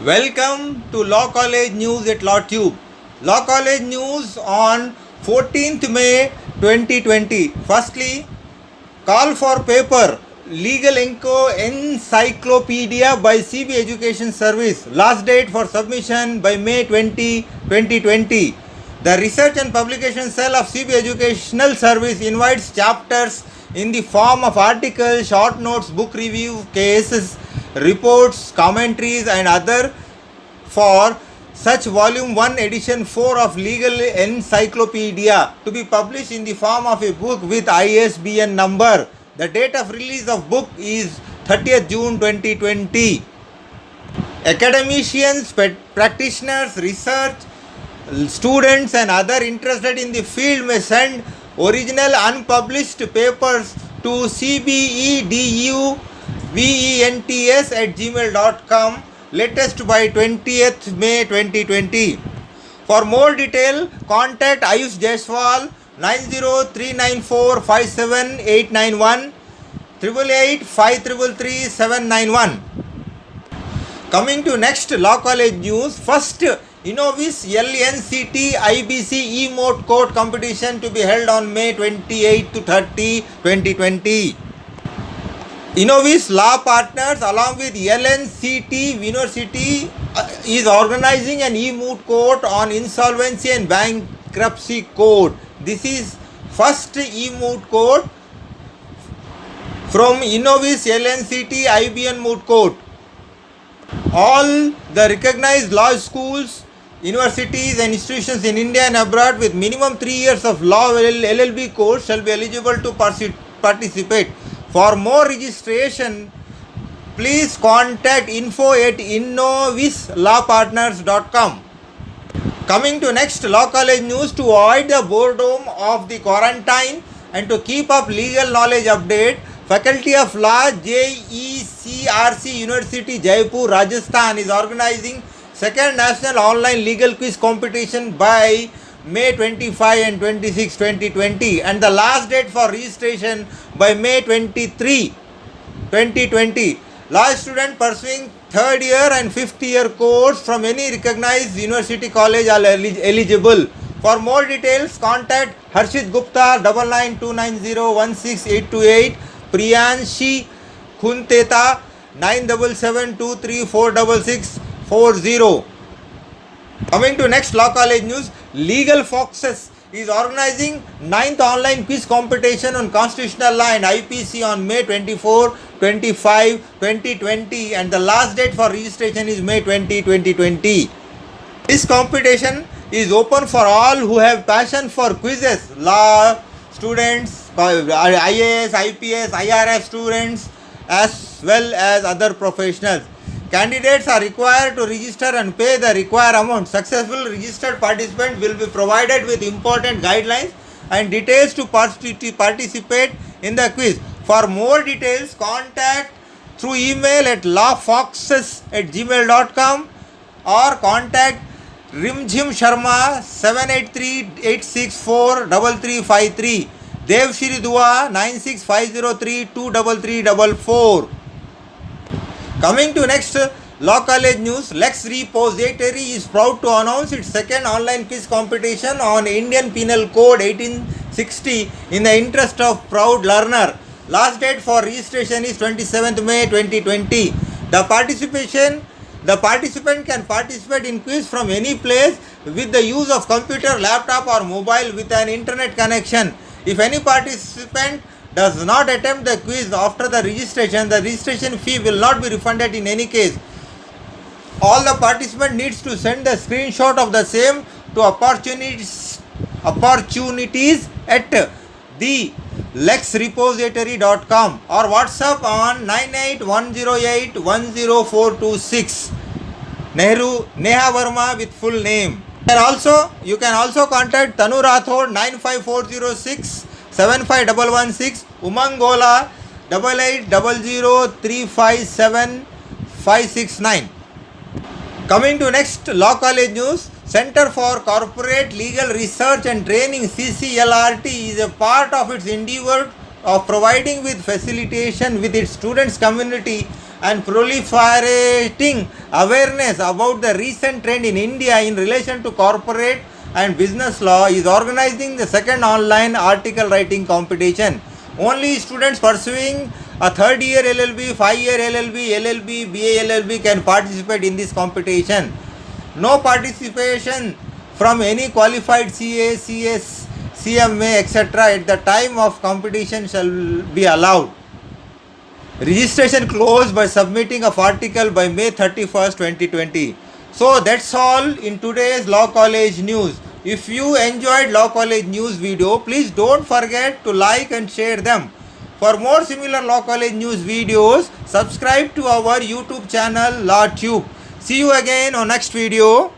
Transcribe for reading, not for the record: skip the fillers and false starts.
Welcome to Law College News at LawTube. Law College News on 14th May 2020. Firstly, call for paper Legal Encyclopedia by CB Education Service. Last date for submission by May 20, 2020. The Research and Publication Cell of CB Educational Service invites chapters in the form of articles, short notes, book review, cases, reports, commentaries and other for such volume 1 edition 4 of Legal Encyclopedia to be published in the form of a book with ISBN number. The date of release of book is 30th June 2020. Academicians, practitioners, research, students and other interested in the field may send original unpublished papers to cbeduvents@gmail.com, latest by 20th May 2020. For more detail, contact Ayush Jaiswal 9039457891 888-533-791. Coming to next Law College news, first Innovis LNCT IBC e-mote court competition to be held on May 28 to 30, 2020. Innovis Law Partners along with LNCT University is organizing an e-moot court on insolvency and bankruptcy code. This is first e-moot court from Innovis LNCT IBN moot court. All the recognized law schools, universities and institutions in India and abroad with minimum 3 years of law LLB course shall be eligible to participate. For more registration, please contact info@innovislawpartners.com. Coming to next Law College news, to avoid the boredom of the quarantine and to keep up legal knowledge update, Faculty of Law JECRC University Jaipur Rajasthan is organizing second national online legal quiz competition by May 25 and 26, 2020 and the last date for registration by May 23, 2020. Law student pursuing third year and fifth year course from any recognized university college are eligible. For more details, contact Harshit Gupta 9929016828, Priyanshi Khunteta 9772346640. Coming to next Law College news, Legal Foxes is organizing 9th online quiz competition on constitutional law and IPC on May 24, 25, 2020 and the last date for registration is May 20, 2020. This competition is open for all who have passion for quizzes, law students, IAS, IPS, IRS students as well as other professionals. Candidates are required to register and pay the required amount. Successful registered participant will be provided with important guidelines and details to participate in the quiz. For more details, contact through email at lawfoxes@gmail.com or contact Rimjhim Sharma 783-864-3353, Devshri Dua 96503-23344. Coming to next Law College news, Lex Repository is proud to announce its second online quiz competition on Indian Penal Code 1860 in the interest of proud learner. Last date for registration is 27th May 2020. The participant can participate in quiz from any place with the use of computer, laptop or mobile with an internet connection. If any participant does not attempt the quiz after the registration fee will not be refunded in any case. All the participant needs to send the screenshot of the same to opportunities at the lexrepository.com or WhatsApp on 9810810426. Neha Verma with full name. You can also contact Tanu Rathod 95406 75116, Umang Gola 8800357569. Coming to next Law College news, Center for Corporate Legal Research and Training CCLRT is a part of its endeavor of providing with facilitation with its students community and proliferating awareness about the recent trend in India in relation to corporate and business law is organizing the second online article writing competition. Only students pursuing a third year LLB, 5-year LLB, LLB, BA LLB can participate in this competition. No participation from any qualified CA, CS, CMA, etc. at the time of competition shall be allowed. Registration closed by submitting of article by May 31st, 2020. So that's all in today's Law College news. If you enjoyed Law College news video, please don't forget to like and share them. For more similar Law College news videos, subscribe to our YouTube channel LawTube. See you again on next video.